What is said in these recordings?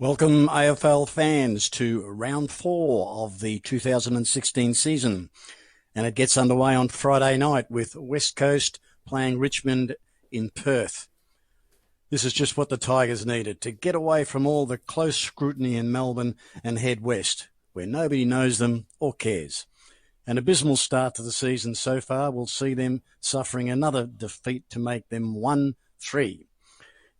Welcome, AFL fans, to round 4 of the 2016 season. And it gets underway on Friday night with West Coast playing Richmond in Perth. This is just what the Tigers needed, to get away from all the close scrutiny in Melbourne and head west, where nobody knows them or cares. An abysmal start to the season so far will see them suffering another defeat to make them 1-3.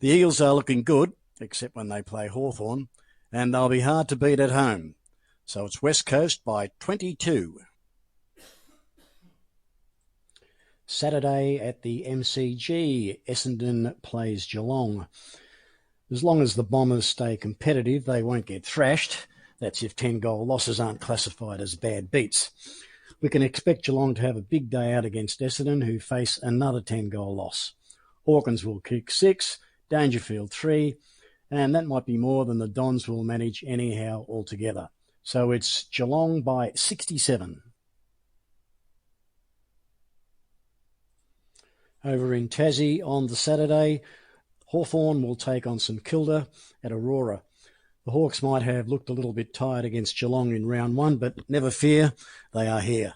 The Eagles are looking good, except when they play Hawthorn, and they'll be hard to beat at home. So it's West Coast by 22. Saturday at the MCG, Essendon plays Geelong. As long as the Bombers stay competitive, they won't get thrashed. That's if 10-goal losses aren't classified as bad beats. We can expect Geelong to have a big day out against Essendon, who face another 10-goal loss. Hawkins will kick 6, Dangerfield 3, and that might be more than the Dons will manage anyhow altogether. So it's Geelong by 67. Over in Tassie on the Saturday, Hawthorn will take on St Kilda at Aurora. The Hawks might have looked a little bit tired against Geelong in round 1, but never fear, they are here.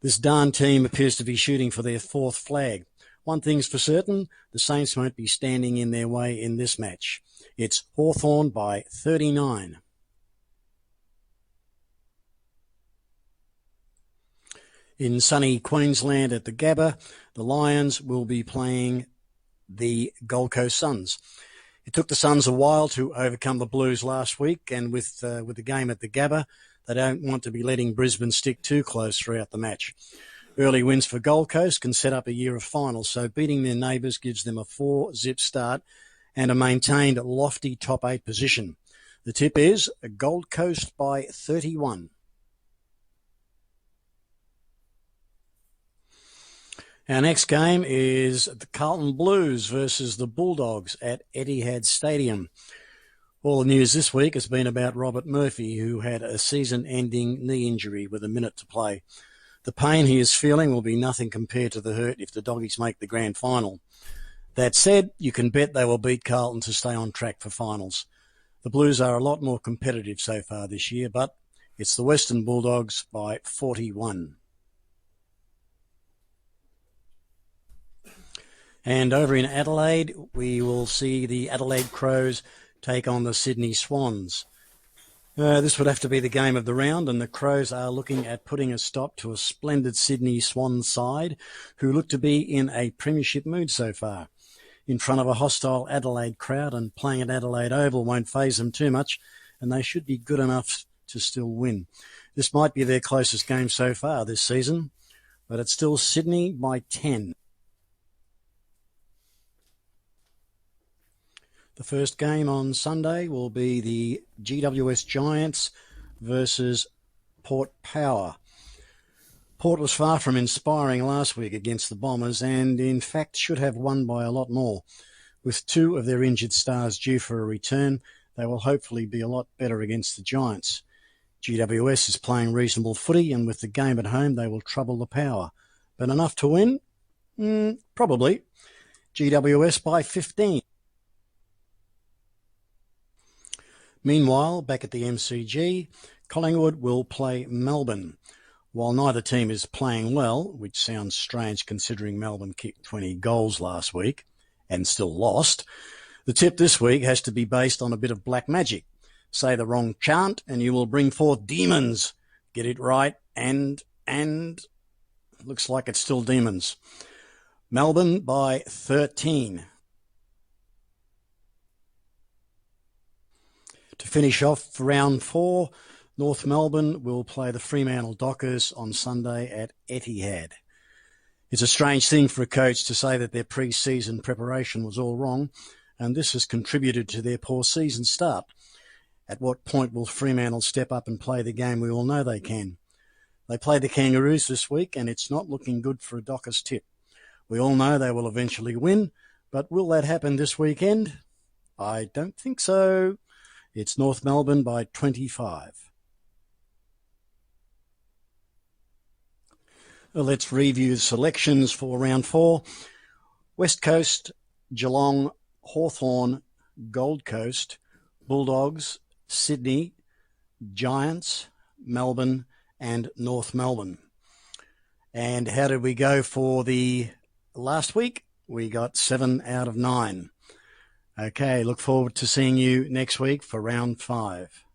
This darn team appears to be shooting for their 4th flag. One thing's for certain, the Saints won't be standing in their way in this match. It's Hawthorn by 39. In sunny Queensland at the Gabba, the Lions will be playing the Gold Coast Suns. It took the Suns a while to overcome the Blues last week, and with the game at the Gabba, they don't want to be letting Brisbane stick too close throughout the match. Early wins for Gold Coast can set up a year of finals, so beating their neighbours gives them a 4-zip start and a maintained lofty top 8 position. The tip is Gold Coast by 31. Our next game is the Carlton Blues versus the Bulldogs at Etihad Stadium. All the news this week has been about Robert Murphy, who had a season-ending knee injury with a minute to play. The pain he is feeling will be nothing compared to the hurt if the Doggies make the grand final. That said, you can bet they will beat Carlton to stay on track for finals. The Blues are a lot more competitive so far this year, but it's the Western Bulldogs by 41. And over in Adelaide, we will see the Adelaide Crows take on the Sydney Swans. This would have to be the game of the round, and the Crows are looking at putting a stop to a splendid Sydney Swans side who look to be in a premiership mood so far. In front of a hostile Adelaide crowd, and playing at Adelaide Oval won't faze them too much, and they should be good enough to still win. This might be their closest game so far this season, but it's still Sydney by 10. The first game on Sunday will be the GWS Giants versus Port Power. Port was far from inspiring last week against the Bombers, and in fact should have won by a lot more. With 2 of their injured stars due for a return, they will hopefully be a lot better against the Giants. GWS is playing reasonable footy, and with the game at home they will trouble the Power. But enough to win? Probably. GWS by 15. Meanwhile, back at the MCG, Collingwood will play Melbourne. While neither team is playing well, which sounds strange considering Melbourne kicked 20 goals last week and still lost, the tip this week has to be based on a bit of black magic. Say the wrong chant and you will bring forth demons. Get it right and looks like it's still demons. Melbourne by 13. To finish off round 4, North Melbourne will play the Fremantle Dockers on Sunday at Etihad. It's a strange thing for a coach to say that their pre-season preparation was all wrong, and this has contributed to their poor season start. At what point will Fremantle step up and play the game we all know they can? They play the Kangaroos this week, and it's not looking good for a Dockers tip. We all know they will eventually win, but will that happen this weekend? I don't think so. It's North Melbourne by 25. Let's review the selections for round 4. West Coast, Geelong, Hawthorn, Gold Coast, Bulldogs, Sydney, Giants, Melbourne, and North Melbourne. And how did we go for the last week? We got 7 out of 9. Okay, look forward to seeing you next week for round 5.